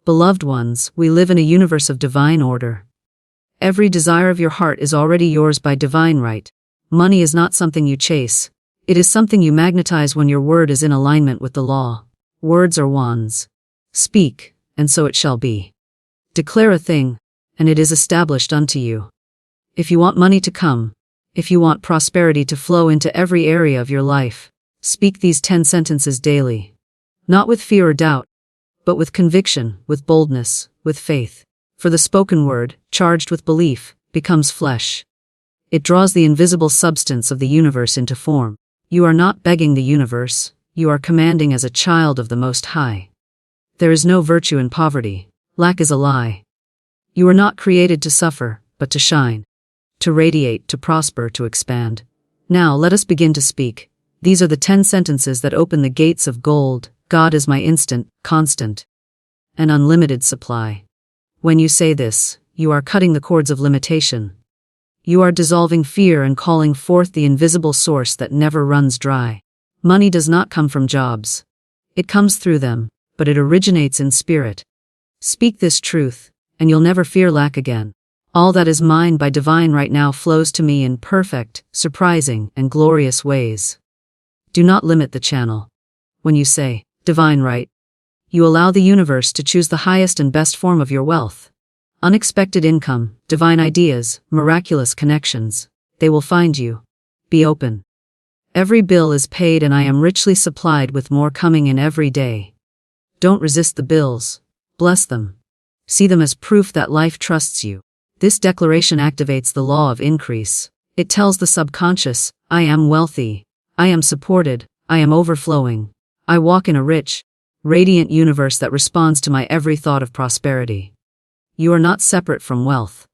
Beloved ones, we live in a universe of divine order. Every desire of your heart is already yours by divine right. Money is not something you chase. It is something you magnetize when your word is in alignment with the law. Words are wands. Speak, and so it shall be. Declare a thing, and it is established unto you. If you want money to come, if you want prosperity to flow into every area of your life, speak these 10 sentences daily. Not with fear or doubt, but with conviction, with boldness, with faith. For the spoken word, charged with belief, becomes flesh. It draws the invisible substance of the universe into form. You are not begging the universe, you are commanding as a child of the Most High. There is no virtue in poverty. Lack is a lie. You are not created to suffer, but to shine. To radiate, to prosper, to expand. Now let us begin to speak. These are the 10 sentences that open the gates of gold. God is my instant, constant, and unlimited supply. When you say this, you are cutting the cords of limitation. You are dissolving fear and calling forth the invisible source that never runs dry. Money does not come from jobs. It comes through them, but it originates in spirit. Speak this truth, and you'll never fear lack again. All that is mine by divine right now flows to me in perfect, surprising, and glorious ways. Do not limit the channel. When you say, divine right, you allow the universe to choose the highest and best form of your wealth. Unexpected income, divine ideas, miraculous connections, they will find you. Be open. Every bill is paid and I am richly supplied with more coming in every day. Don't resist the bills. Bless them. See them as proof that life trusts you. This declaration activates the law of increase. It tells the subconscious, I am wealthy. I am supported. I am overflowing. I walk in a rich, radiant universe that responds to my every thought of prosperity. You are not separate from wealth.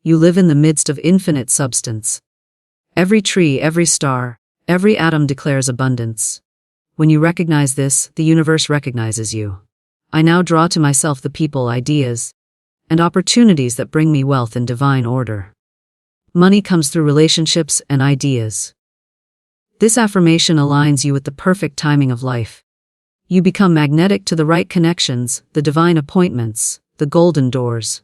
You live in the midst of infinite substance. Every tree, every star, every atom declares abundance. When you recognize this, the universe recognizes you. I now draw to myself the people, ideas, and opportunities that bring me wealth in divine order. Money comes through relationships and ideas. This affirmation aligns you with the perfect timing of life. You become magnetic to the right connections, the divine appointments, the golden doors.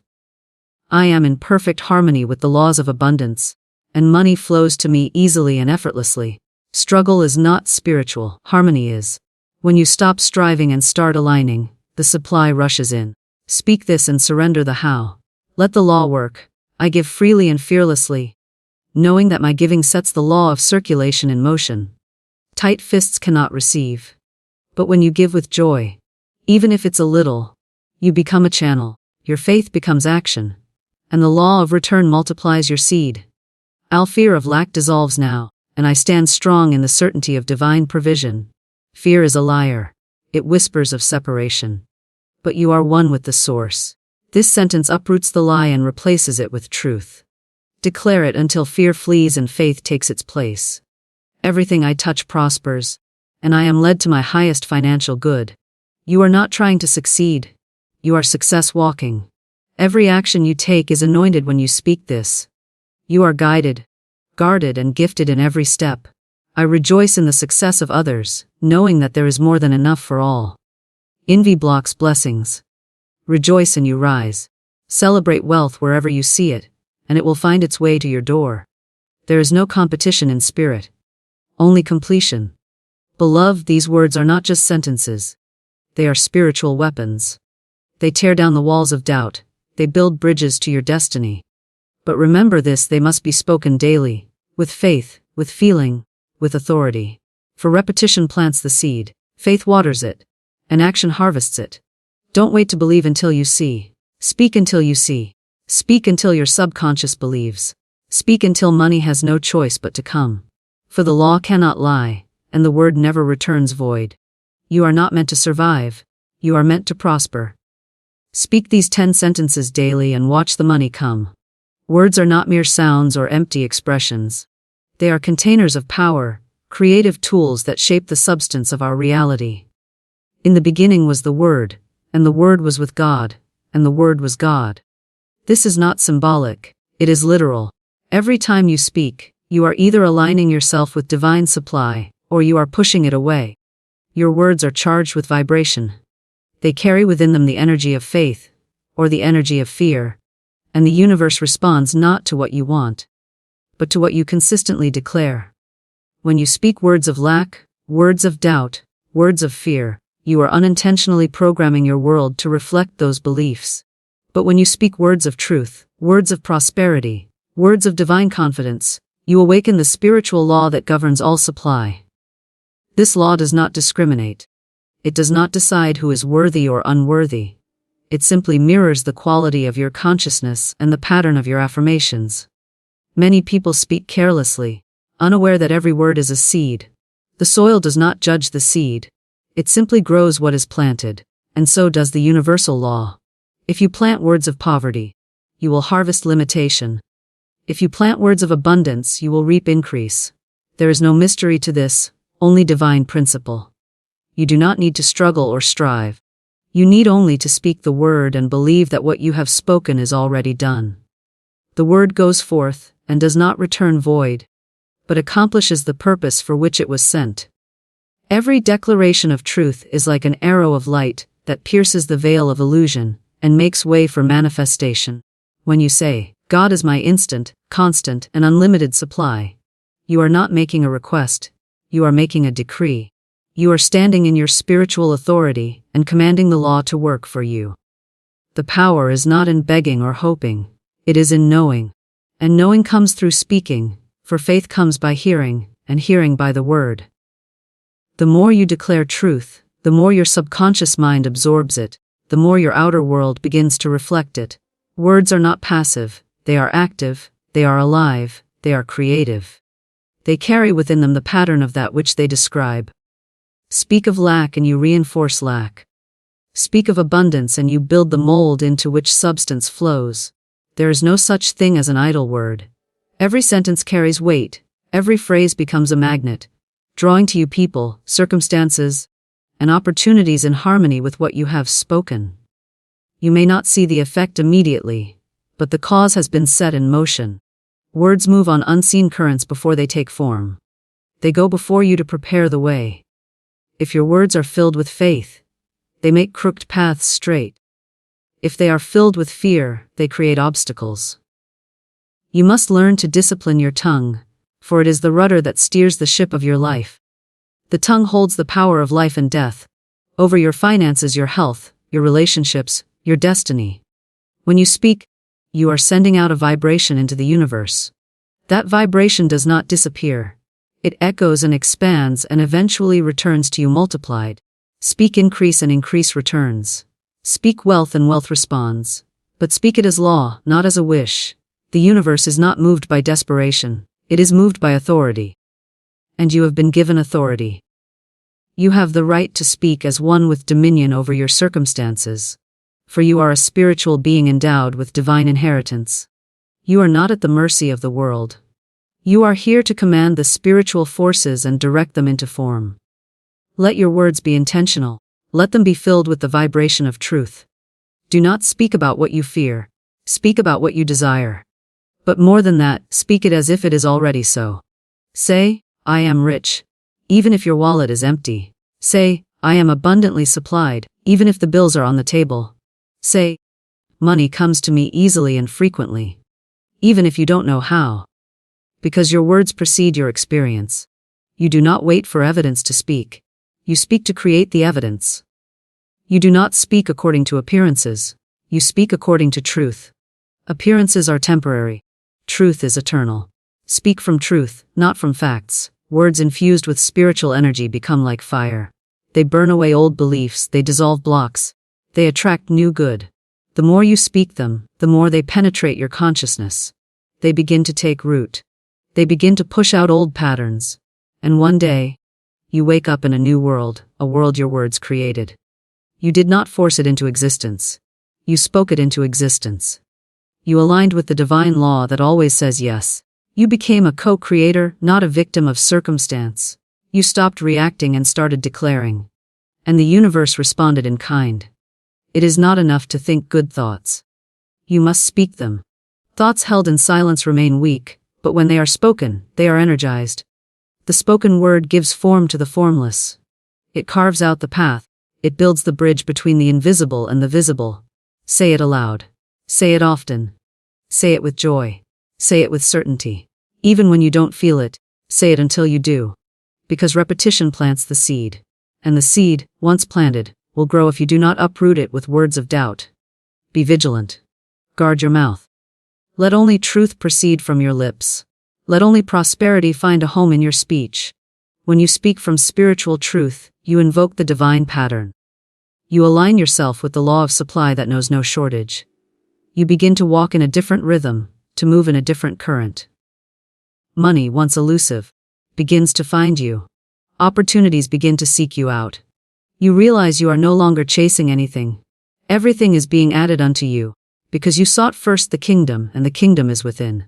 I am in perfect harmony with the laws of abundance, and money flows to me easily and effortlessly. Struggle is not spiritual, harmony is. When you stop striving and start aligning, the supply rushes in. Speak this and surrender the how. Let the law work. I give freely and fearlessly, knowing that my giving sets the law of circulation in motion. Tight fists cannot receive. But when you give with joy, even if it's a little, you become a channel. Your faith becomes action, and the law of return multiplies your seed. All fear of lack dissolves now, and I stand strong in the certainty of divine provision. Fear is a liar. It whispers of separation. But you are one with the source. This sentence uproots the lie and replaces it with truth. Declare it until fear flees and faith takes its place. Everything I touch prospers, and I am led to my highest financial good. You are not trying to succeed. You are success walking. Every action you take is anointed when you speak this. You are guided, guarded, and gifted in every step. I rejoice in the success of others, knowing that there is more than enough for all. Envy blocks blessings. Rejoice and you rise. Celebrate wealth wherever you see it, and it will find its way to your door. There is no competition in spirit, only completion. Beloved, these words are not just sentences. They are spiritual weapons. They tear down the walls of doubt. They build bridges to your destiny. But remember this, they must be spoken daily, with faith, with feeling, with authority. For repetition plants the seed, faith waters it, and action harvests it. Don't wait to believe until you see. Speak until you see. Speak until your subconscious believes. Speak until money has no choice but to come. For the law cannot lie, and the word never returns void. You are not meant to survive. You are meant to prosper. Speak these 10 sentences daily and watch the money come. Words are not mere sounds or empty expressions. They are containers of power, creative tools that shape the substance of our reality. In the beginning was the Word, and the Word was with God, and the Word was God. This is not symbolic, it is literal. Every time you speak, you are either aligning yourself with divine supply, or you are pushing it away. Your words are charged with vibration. They carry within them the energy of faith, or the energy of fear, and the universe responds not to what you want, but to what you consistently declare. When you speak words of lack, words of doubt, words of fear, you are unintentionally programming your world to reflect those beliefs. But when you speak words of truth, words of prosperity, words of divine confidence, you awaken the spiritual law that governs all supply. This law does not discriminate. It does not decide who is worthy or unworthy. It simply mirrors the quality of your consciousness and the pattern of your affirmations. Many people speak carelessly, unaware that every word is a seed. The soil does not judge the seed. It simply grows what is planted, and so does the universal law. If you plant words of poverty, you will harvest limitation. If you plant words of abundance, you will reap increase. There is no mystery to this, only divine principle. You do not need to struggle or strive. You need only to speak the word and believe that what you have spoken is already done. The word goes forth and does not return void, but accomplishes the purpose for which it was sent. Every declaration of truth is like an arrow of light that pierces the veil of illusion and makes way for manifestation. When you say, "God is my instant, constant, and unlimited supply," you are not making a request, you are making a decree. You are standing in your spiritual authority and commanding the law to work for you. The power is not in begging or hoping, it is in knowing. And knowing comes through speaking, for faith comes by hearing, and hearing by the word. The more you declare truth, the more your subconscious mind absorbs it, the more your outer world begins to reflect it. Words are not passive, they are active, they are alive, they are creative. They carry within them the pattern of that which they describe. Speak of lack and you reinforce lack. Speak of abundance and you build the mold into which substance flows. There is no such thing as an idle word. Every sentence carries weight, every phrase becomes a magnet, drawing to you people, circumstances, and opportunities in harmony with what you have spoken. You may not see the effect immediately, but the cause has been set in motion. Words move on unseen currents before they take form. They go before you to prepare the way. If your words are filled with faith, they make crooked paths straight. If they are filled with fear, they create obstacles. You must learn to discipline your tongue, for it is the rudder that steers the ship of your life. The tongue holds the power of life and death, over your finances, your health, your relationships, your destiny. When you speak, you are sending out a vibration into the universe. That vibration does not disappear. It echoes and expands and eventually returns to you multiplied. Speak increase and increase returns. Speak wealth and wealth responds. But speak it as law, not as a wish. The universe is not moved by desperation, it is moved by authority. And you have been given authority. You have the right to speak as one with dominion over your circumstances. For you are a spiritual being endowed with divine inheritance. You are not at the mercy of the world. You are here to command the spiritual forces and direct them into form. Let your words be intentional. Let them be filled with the vibration of truth. Do not speak about what you fear. Speak about what you desire. But more than that, speak it as if it is already so. Say, "I am rich," even if your wallet is empty. Say, "I am abundantly supplied," even if the bills are on the table. Say, "Money comes to me easily and frequently," even if you don't know how. Because your words precede your experience. You do not wait for evidence to speak. You speak to create the evidence. You do not speak according to appearances. You speak according to truth. Appearances are temporary. Truth is eternal. Speak from truth, not from facts. Words infused with spiritual energy become like fire. They burn away old beliefs, they dissolve blocks. They attract new good. The more you speak them, the more they penetrate your consciousness. They begin to take root. They begin to push out old patterns. And one day, you wake up in a new world, a world your words created. You did not force it into existence. You spoke it into existence. You aligned with the divine law that always says yes. You became a co-creator, not a victim of circumstance. You stopped reacting and started declaring. And the universe responded in kind. It is not enough to think good thoughts. You must speak them. Thoughts held in silence remain weak, but when they are spoken, they are energized. The spoken word gives form to the formless. It carves out the path. It builds the bridge between the invisible and the visible. Say it aloud. Say it often. Say it with joy. Say it with certainty. Even when you don't feel it, say it until you do. Because repetition plants the seed. And the seed, once planted, will grow if you do not uproot it with words of doubt. Be vigilant. Guard your mouth. Let only truth proceed from your lips. Let only prosperity find a home in your speech. When you speak from spiritual truth, you invoke the divine pattern. You align yourself with the law of supply that knows no shortage. You begin to walk in a different rhythm, to move in a different current. Money, once elusive, begins to find you. Opportunities begin to seek you out. You realize you are no longer chasing anything. Everything is being added unto you, because you sought first the kingdom, and the kingdom is within.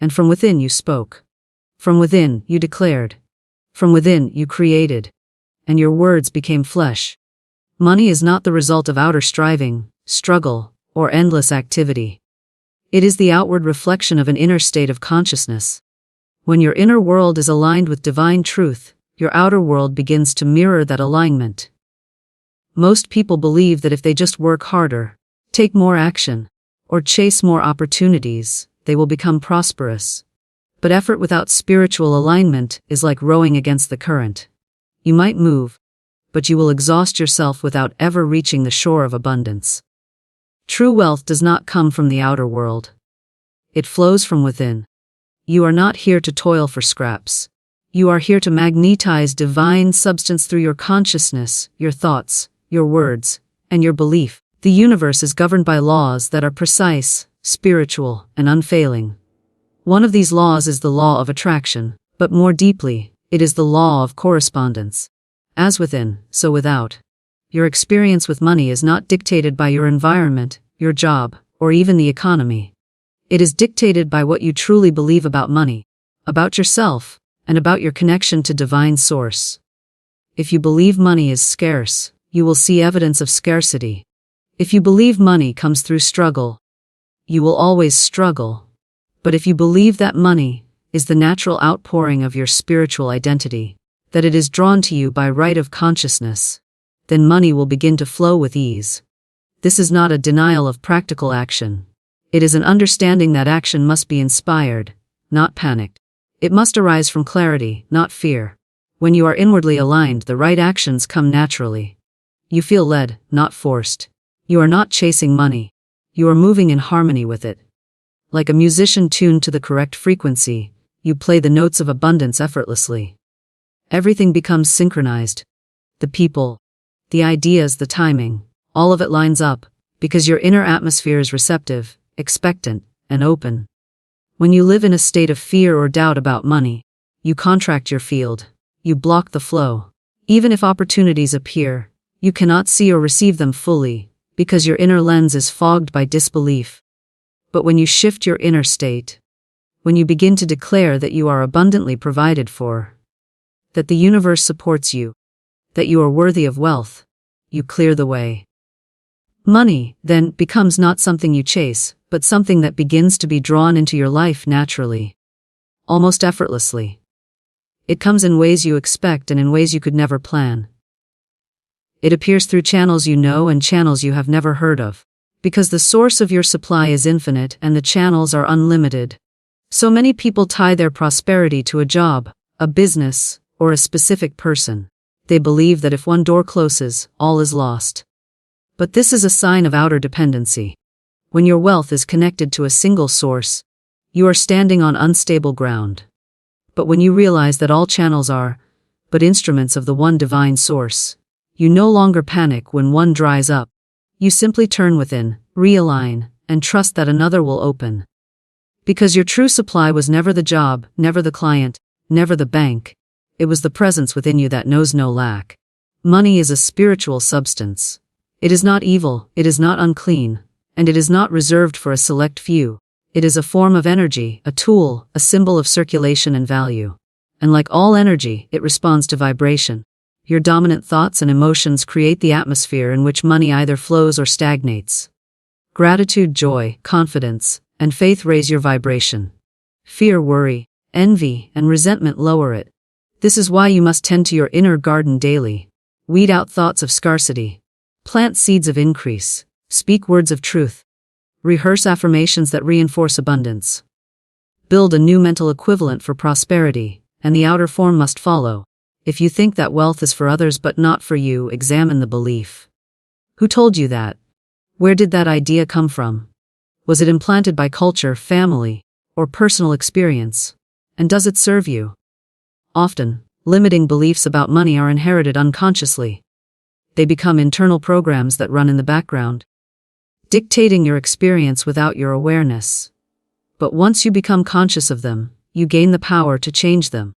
And from within you spoke. From within you declared. From within you created. And your words became flesh. Money is not the result of outer striving, struggle, or endless activity. It is the outward reflection of an inner state of consciousness. When your inner world is aligned with divine truth, your outer world begins to mirror that alignment. Most people believe that if they just work harder, take more action, or chase more opportunities, they will become prosperous. But effort without spiritual alignment is like rowing against the current. You might move, but you will exhaust yourself without ever reaching the shore of abundance. True wealth does not come from the outer world. It flows from within. You are not here to toil for scraps. You are here to magnetize divine substance through your consciousness, your thoughts, your words, and your belief. The universe is governed by laws that are precise, spiritual, and unfailing. One of these laws is the law of attraction, but more deeply, it is the law of correspondence. As within, so without. Your experience with money is not dictated by your environment, your job, or even the economy. It is dictated by what you truly believe about money, about yourself, and about your connection to divine source. If you believe money is scarce, you will see evidence of scarcity. If you believe money comes through struggle, you will always struggle. But if you believe that money is the natural outpouring of your spiritual identity, that it is drawn to you by right of consciousness, then money will begin to flow with ease. This is not a denial of practical action. It is an understanding that action must be inspired, not panicked. It must arise from clarity, not fear. When you are inwardly aligned, the right actions come naturally. You feel led, not forced. You are not chasing money. You are moving in harmony with it. Like a musician tuned to the correct frequency, you play the notes of abundance effortlessly. Everything becomes synchronized. The people, the ideas, the timing, all of it lines up, because your inner atmosphere is receptive, expectant, and open. When you live in a state of fear or doubt about money, you contract your field, you block the flow. Even if opportunities appear, you cannot see or receive them fully, because your inner lens is fogged by disbelief. But when you shift your inner state, when you begin to declare that you are abundantly provided for, that the universe supports you, that you are worthy of wealth, you clear the way. Money, then, becomes not something you chase, but something that begins to be drawn into your life naturally, almost effortlessly. It comes in ways you expect and in ways you could never plan. It appears through channels you know and channels you have never heard of, because the source of your supply is infinite and the channels are unlimited. So many people tie their prosperity to a job, a business, or a specific person. They believe that if one door closes, all is lost. But this is a sign of outer dependency. When your wealth is connected to a single source, you are standing on unstable ground. But when you realize that all channels are but instruments of the one divine source, you no longer panic when one dries up. You simply turn within, realign, and trust that another will open. Because your true supply was never the job, never the client, never the bank. It was the presence within you that knows no lack. Money is a spiritual substance. It is not evil, it is not unclean, and it is not reserved for a select few. It is a form of energy, a tool, a symbol of circulation and value. And like all energy, it responds to vibration. Your dominant thoughts and emotions create the atmosphere in which money either flows or stagnates. Gratitude, joy, confidence, and faith raise your vibration. Fear, worry, envy, and resentment lower it. This is why you must tend to your inner garden daily. Weed out thoughts of scarcity. Plant seeds of increase. Speak words of truth. Rehearse affirmations that reinforce abundance. Build a new mental equivalent for prosperity, and the outer form must follow. If you think that wealth is for others but not for you, examine the belief. Who told you that? Where did that idea come from? Was it implanted by culture, family, or personal experience? And does it serve you? Often, limiting beliefs about money are inherited unconsciously. They become internal programs that run in the background, dictating your experience without your awareness. But once you become conscious of them, you gain the power to change them.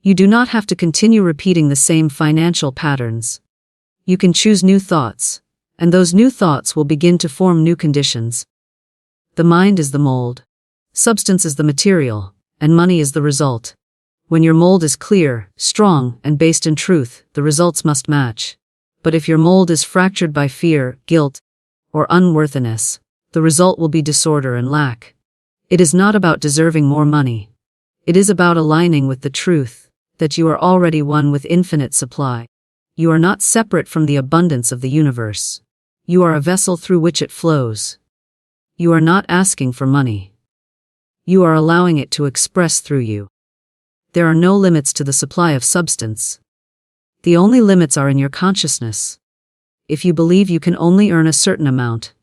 You do not have to continue repeating the same financial patterns. You can choose new thoughts, and those new thoughts will begin to form new conditions. The mind is the mold. Substance is the material, and money is the result. When your mold is clear, strong, and based in truth, the results must match. But if your mold is fractured by fear, guilt, or unworthiness, the result will be disorder and lack. It is not about deserving more money. It is about aligning with the truth that you are already one with infinite supply. You are not separate from the abundance of the universe. You are a vessel through which it flows. You are not asking for money. You are allowing it to express through you. There are no limits to the supply of substance. The only limits are in your consciousness. If you believe you can only earn a certain amount,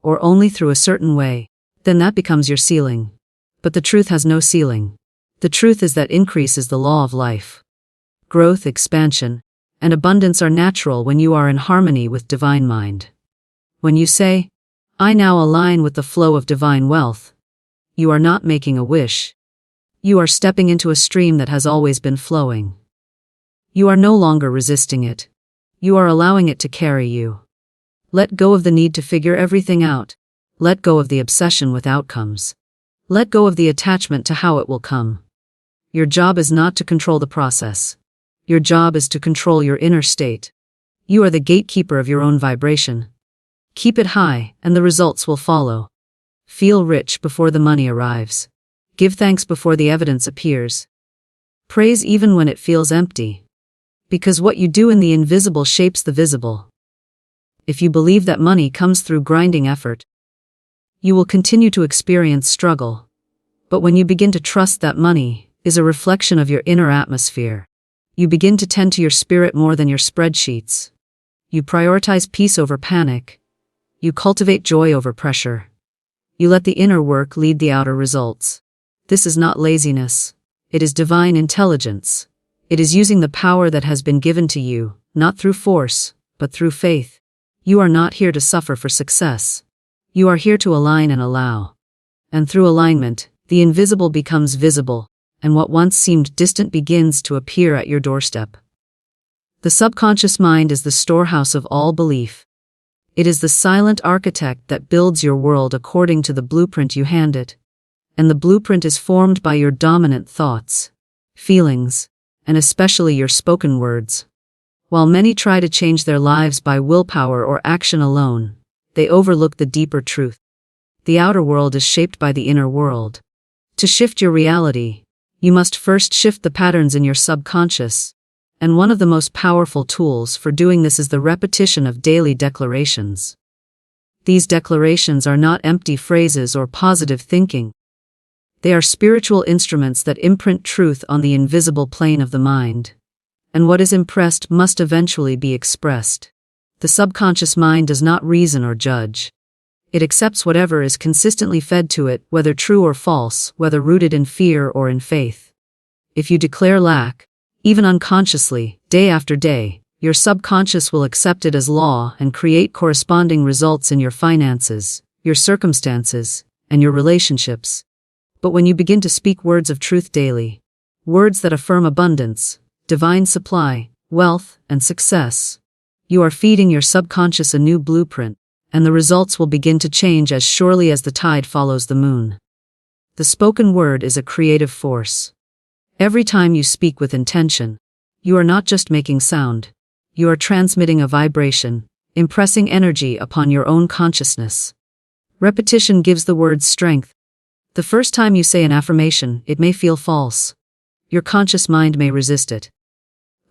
or only through a certain way, then that becomes your ceiling. But the truth has no ceiling. The truth is that increase is the law of life. Growth, expansion, and abundance are natural when you are in harmony with divine mind. When you say, "I now align with the flow of divine wealth," you are not making a wish. You are stepping into a stream that has always been flowing. You are no longer resisting it. You are allowing it to carry you. Let go of the need to figure everything out. Let go of the obsession with outcomes. Let go of the attachment to how it will come. Your job is not to control the process. Your job is to control your inner state. You are the gatekeeper of your own vibration. Keep it high, and the results will follow. Feel rich before the money arrives. Give thanks before the evidence appears. Praise even when it feels empty. Because what you do in the invisible shapes the visible. If you believe that money comes through grinding effort, you will continue to experience struggle. But when you begin to trust that money is a reflection of your inner atmosphere, you begin to tend to your spirit more than your spreadsheets. You prioritize peace over panic. You cultivate joy over pressure. You let the inner work lead the outer results. This is not laziness. It is divine intelligence. It is using the power that has been given to you, not through force, but through faith. You are not here to suffer for success. You are here to align and allow. And through alignment, the invisible becomes visible, and what once seemed distant begins to appear at your doorstep. The subconscious mind is the storehouse of all belief. It is the silent architect that builds your world according to the blueprint you hand it. And the blueprint is formed by your dominant thoughts, feelings, and especially your spoken words. While many try to change their lives by willpower or action alone, they overlook the deeper truth. The outer world is shaped by the inner world. To shift your reality, you must first shift the patterns in your subconscious, and one of the most powerful tools for doing this is the repetition of daily declarations. These declarations are not empty phrases or positive thinking. They are spiritual instruments that imprint truth on the invisible plane of the mind. And what is impressed must eventually be expressed. The subconscious mind does not reason or judge. It accepts whatever is consistently fed to it, whether true or false, whether rooted in fear or in faith. If you declare lack, even unconsciously, day after day, your subconscious will accept it as law and create corresponding results in your finances, your circumstances, and your relationships. But when you begin to speak words of truth daily, words that affirm abundance, divine supply, wealth, and success, you are feeding your subconscious a new blueprint, and the results will begin to change as surely as the tide follows the moon. The spoken word is a creative force. Every time you speak with intention, you are not just making sound, you are transmitting a vibration, impressing energy upon your own consciousness. Repetition gives the words strength. The first time you say an affirmation, it may feel false. Your conscious mind may resist it.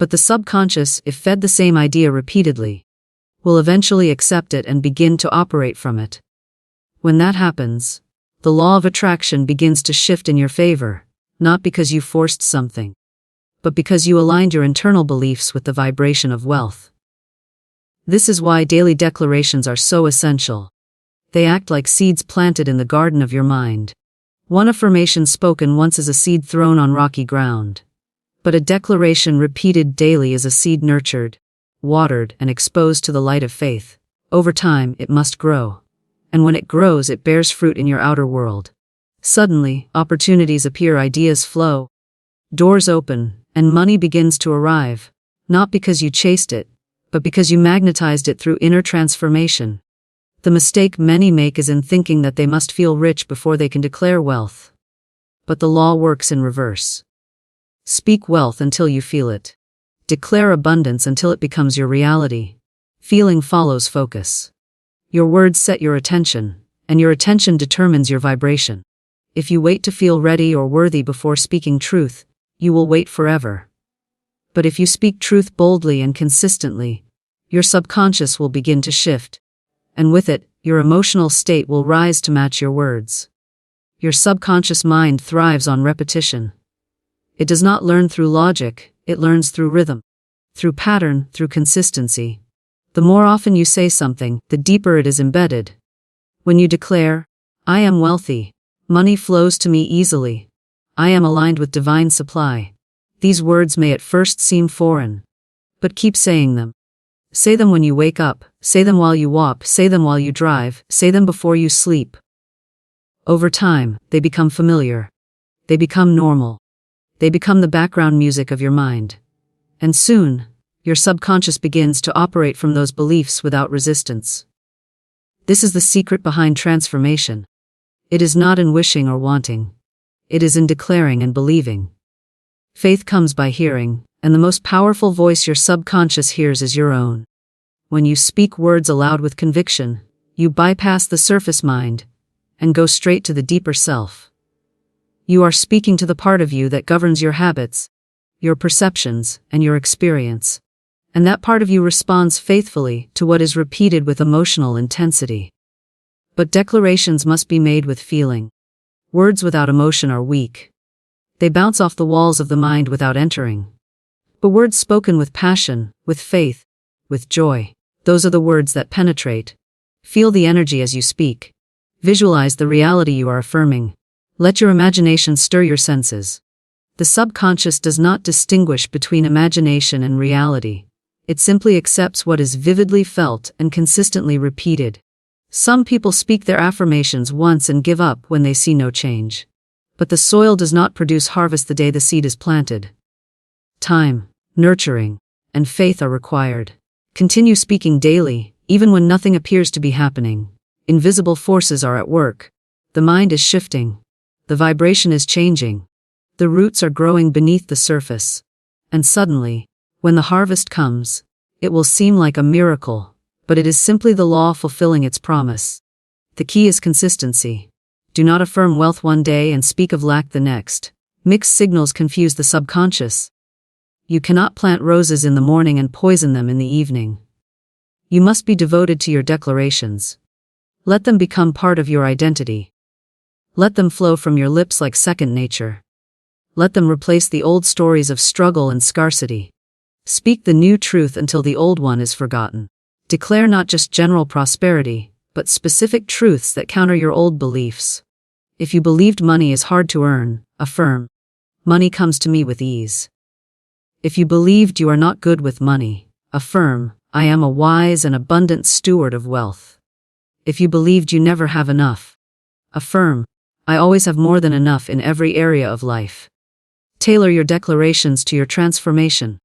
But the subconscious, if fed the same idea repeatedly, will eventually accept it and begin to operate from it. When that happens, the law of attraction begins to shift in your favor, not because you forced something, but because you aligned your internal beliefs with the vibration of wealth. This is why daily declarations are so essential. They act like seeds planted in the garden of your mind. One affirmation spoken once is a seed thrown on rocky ground. But a declaration repeated daily is a seed nurtured, watered, and exposed to the light of faith. Over time, it must grow. And when it grows, it bears fruit in your outer world. Suddenly, opportunities appear, ideas flow, doors open, and money begins to arrive, not because you chased it, but because you magnetized it through inner transformation. The mistake many make is in thinking that they must feel rich before they can declare wealth. But the law works in reverse. Speak wealth until you feel it. Declare abundance until it becomes your reality. Feeling follows focus. Your words set your attention, and your attention determines your vibration. If you wait to feel ready or worthy before speaking truth, you will wait forever. But if you speak truth boldly and consistently, your subconscious will begin to shift. And with it, your emotional state will rise to match your words. Your subconscious mind thrives on repetition. It does not learn through logic, it learns through rhythm, through pattern, through consistency. The more often you say something, the deeper it is embedded. When you declare, "I am wealthy, money flows to me easily, I am aligned with divine supply," these words may at first seem foreign, but keep saying them. Say them when you wake up, say them while you walk, say them while you drive, say them before you sleep. Over time, they become familiar. They become normal. They become the background music of your mind. And soon, your subconscious begins to operate from those beliefs without resistance. This is the secret behind transformation. It is not in wishing or wanting. It is in declaring and believing. Faith comes by hearing, and the most powerful voice your subconscious hears is your own. When you speak words aloud with conviction, you bypass the surface mind and go straight to the deeper self. You are speaking to the part of you that governs your habits, your perceptions, and your experience. And that part of you responds faithfully to what is repeated with emotional intensity. But declarations must be made with feeling. Words without emotion are weak. They bounce off the walls of the mind without entering. But words spoken with passion, with faith, with joy, those are the words that penetrate. Feel the energy as you speak. Visualize the reality you are affirming. Let your imagination stir your senses. The subconscious does not distinguish between imagination and reality. It simply accepts what is vividly felt and consistently repeated. Some people speak their affirmations once and give up when they see no change. But the soil does not produce harvest the day the seed is planted. Time, nurturing, and faith are required. Continue speaking daily, even when nothing appears to be happening. Invisible forces are at work. The mind is shifting. The vibration is changing. The roots are growing beneath the surface. And suddenly, when the harvest comes, it will seem like a miracle, but it is simply the law fulfilling its promise. The key is consistency. Do not affirm wealth one day and speak of lack the next. Mixed signals confuse the subconscious. You cannot plant roses in the morning and poison them in the evening. You must be devoted to your declarations. Let them become part of your identity. Let them flow from your lips like second nature. Let them replace the old stories of struggle and scarcity. Speak the new truth until the old one is forgotten. Declare not just general prosperity, but specific truths that counter your old beliefs. If you believed money is hard to earn, affirm, "Money comes to me with ease." If you believed you are not good with money, affirm, "I am a wise and abundant steward of wealth." If you believed you never have enough, affirm, "I always have more than enough in every area of life." Tailor your declarations to your transformation.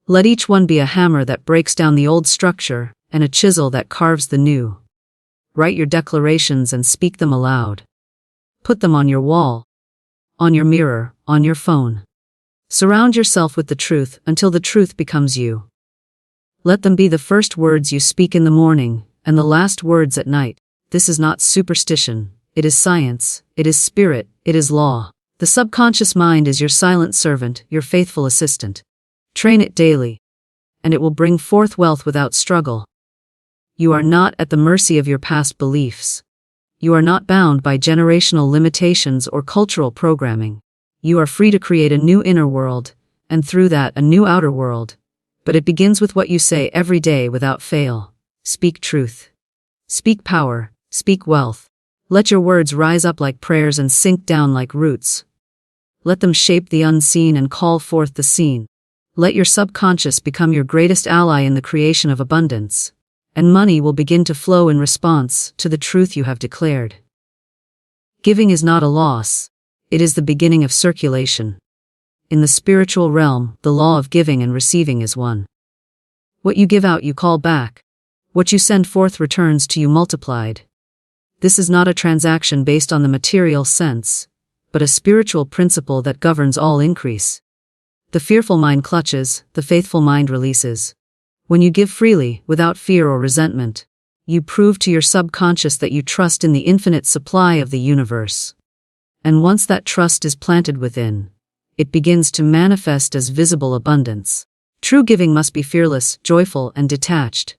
Let each one be a hammer that breaks down the old structure and a chisel that carves the new. Write your declarations and speak them aloud. Put them on your wall, on your mirror, on your phone. Surround yourself with the truth until the truth becomes you. Let them be the first words you speak in the morning and the last words at night. This is not superstition. It is science. It is spirit. It is law. The subconscious mind is your silent servant, your faithful assistant. Train it daily, and it will bring forth wealth without struggle. You are not at the mercy of your past beliefs. You are not bound by generational limitations or cultural programming. You are free to create a new inner world, and through that a new outer world. But it begins with what you say every day without fail. Speak truth. Speak power. Speak wealth. Let your words rise up like prayers and sink down like roots. Let them shape the unseen and call forth the seen. Let your subconscious become your greatest ally in the creation of abundance, and money will begin to flow in response to the truth you have declared. Giving is not a loss. It is the beginning of circulation. In the spiritual realm, the law of giving and receiving is one. What you give out, you call back. What you send forth returns to you multiplied. This is not a transaction based on the material sense, but a spiritual principle that governs all increase. The fearful mind clutches, the faithful mind releases. When you give freely, without fear or resentment, you prove to your subconscious that you trust in the infinite supply of the universe. And once that trust is planted within, it begins to manifest as visible abundance. True giving must be fearless, joyful, and detached.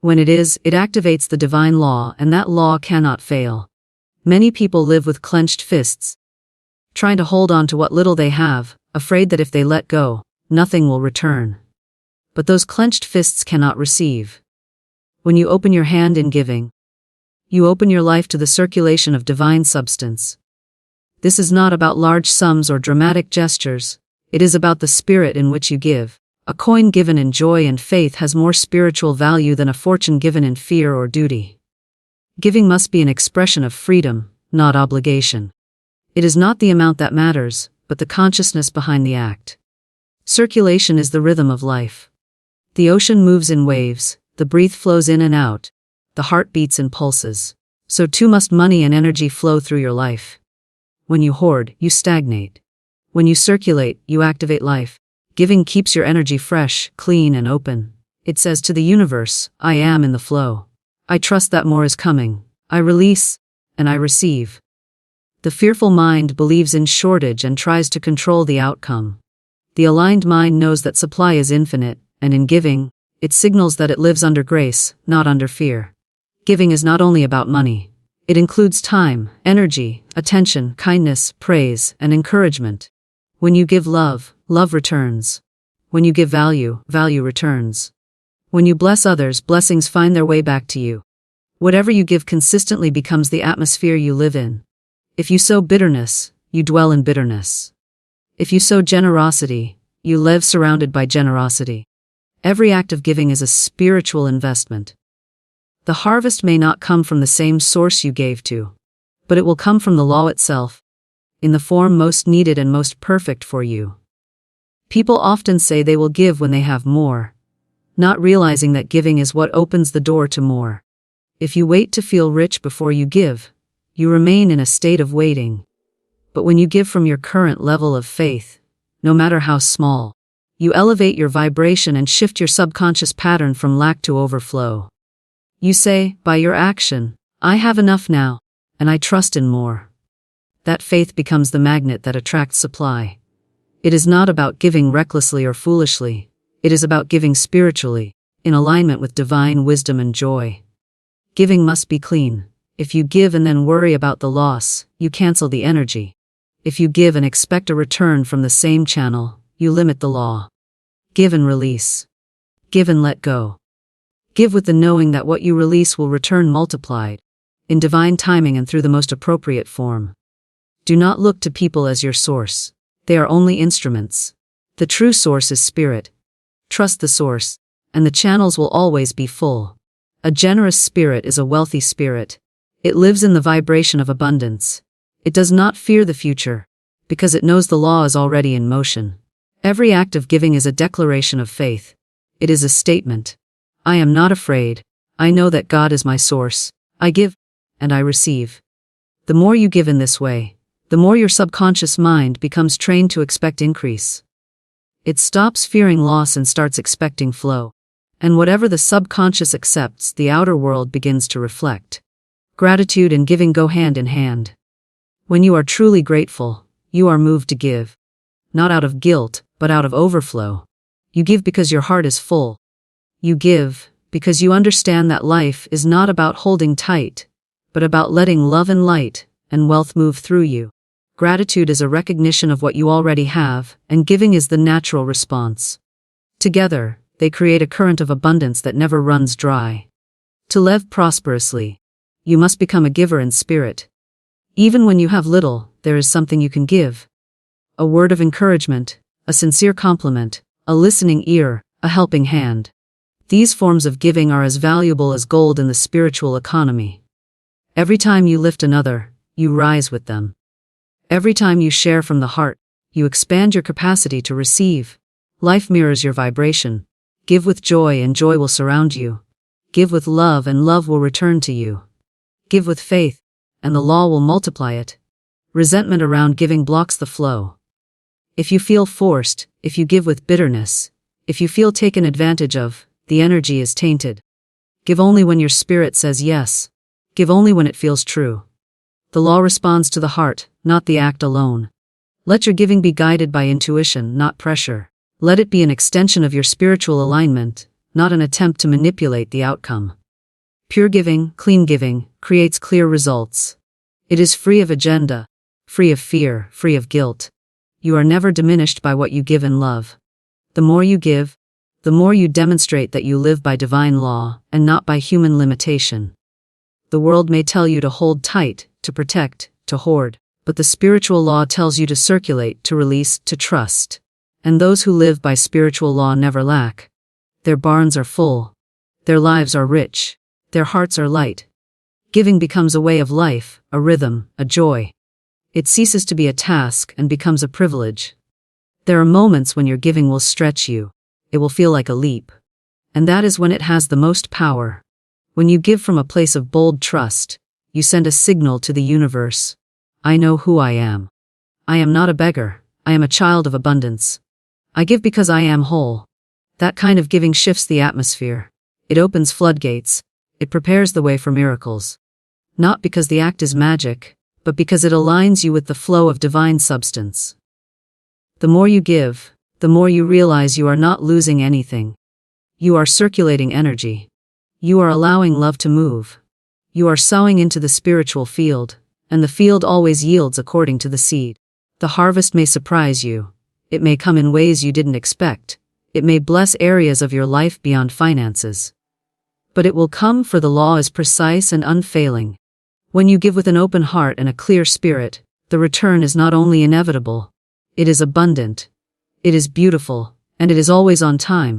When it is, it activates the divine law, and that law cannot fail. Many people live with clenched fists, trying to hold on to what little they have, afraid that if they let go, nothing will return. But those clenched fists cannot receive. When you open your hand in giving, you open your life to the circulation of divine substance. This is not about large sums or dramatic gestures. It is about the spirit in which you give. A coin given in joy and faith has more spiritual value than a fortune given in fear or duty. Giving must be an expression of freedom, not obligation. It is not the amount that matters, but the consciousness behind the act. Circulation is the rhythm of life. The ocean moves in waves, the breath flows in and out, the heart beats in pulses. So too must money and energy flow through your life. When you hoard, you stagnate. When you circulate, you activate life. Giving keeps your energy fresh, clean, and open. It says to the universe, I am in the flow. I trust that more is coming. I release, and I receive. The fearful mind believes in shortage and tries to control the outcome. The aligned mind knows that supply is infinite, and in giving, it signals that it lives under grace, not under fear. Giving is not only about money. It includes time, energy, attention, kindness, praise, and encouragement. When you give love, love returns. When you give value, value returns. When you bless others, blessings find their way back to you. Whatever you give consistently becomes the atmosphere you live in. If you sow bitterness, you dwell in bitterness. If you sow generosity, you live surrounded by generosity. Every act of giving is a spiritual investment. The harvest may not come from the same source you gave to, but it will come from the law itself, in the form most needed and most perfect for you. People often say they will give when they have more, not realizing that giving is what opens the door to more. If you wait to feel rich before you give, you remain in a state of waiting. But when you give from your current level of faith, no matter how small, you elevate your vibration and shift your subconscious pattern from lack to overflow. You say, by your action, I have enough now, and I trust in more. That faith becomes the magnet that attracts supply. It is not about giving recklessly or foolishly. It is about giving spiritually, in alignment with divine wisdom and joy. Giving must be clean. If you give and then worry about the loss, you cancel the energy. If you give and expect a return from the same channel, you limit the law. Give and release. Give and let go. Give with the knowing that what you release will return multiplied, in divine timing and through the most appropriate form. Do not look to people as your source. They are only instruments. The true source is spirit. Trust the source, and the channels will always be full. A generous spirit is a wealthy spirit. It lives in the vibration of abundance. It does not fear the future, because it knows the law is already in motion. Every act of giving is a declaration of faith. It is a statement. I am not afraid. I know that God is my source. I give, and I receive. The more you give in this way, the more your subconscious mind becomes trained to expect increase. It stops fearing loss and starts expecting flow. And whatever the subconscious accepts, the outer world begins to reflect. Gratitude and giving go hand in hand. When you are truly grateful, you are moved to give. Not out of guilt, but out of overflow. You give because your heart is full. You give because you understand that life is not about holding tight, but about letting love and light and wealth move through you. Gratitude is a recognition of what you already have, and giving is the natural response. Together, they create a current of abundance that never runs dry. To live prosperously, you must become a giver in spirit. Even when you have little, there is something you can give. A word of encouragement, a sincere compliment, a listening ear, a helping hand. These forms of giving are as valuable as gold in the spiritual economy. Every time you lift another, you rise with them. Every time you share from the heart, you expand your capacity to receive. Life mirrors your vibration. Give with joy and joy will surround you. Give with love and love will return to you. Give with faith, and the law will multiply it. Resentment around giving blocks the flow. If you feel forced, if you give with bitterness, if you feel taken advantage of, the energy is tainted. Give only when your spirit says yes. Give only when it feels true. The law responds to the heart, not the act alone. Let your giving be guided by intuition, not pressure. Let it be an extension of your spiritual alignment, not an attempt to manipulate the outcome. Pure giving, clean giving, creates clear results. It is free of agenda, free of fear, free of guilt. You are never diminished by what you give in love. The more you give, the more you demonstrate that you live by divine law and not by human limitation. The world may tell you to hold tight, to protect, to hoard, but the spiritual law tells you to circulate, to release, to trust. And those who live by spiritual law never lack. Their barns are full. Their lives are rich. Their hearts are light. Giving becomes a way of life, a rhythm, a joy. It ceases to be a task and becomes a privilege. There are moments when your giving will stretch you. It will feel like a leap. And that is when it has the most power. When you give from a place of bold trust, you send a signal to the universe. I know who I am. I am not a beggar. I am a child of abundance. I give because I am whole. That kind of giving shifts the atmosphere. It opens floodgates. It prepares the way for miracles. Not because the act is magic, but because it aligns you with the flow of divine substance. The more you give, the more you realize you are not losing anything. You are circulating energy. You are allowing love to move. You are sowing into the spiritual field, and the field always yields according to the seed. The harvest may surprise you. It may come in ways you didn't expect. It may bless areas of your life beyond finances. But it will come, for the law is precise and unfailing. When you give with an open heart and a clear spirit, the return is not only inevitable, it is abundant, it is beautiful, and it is always on time.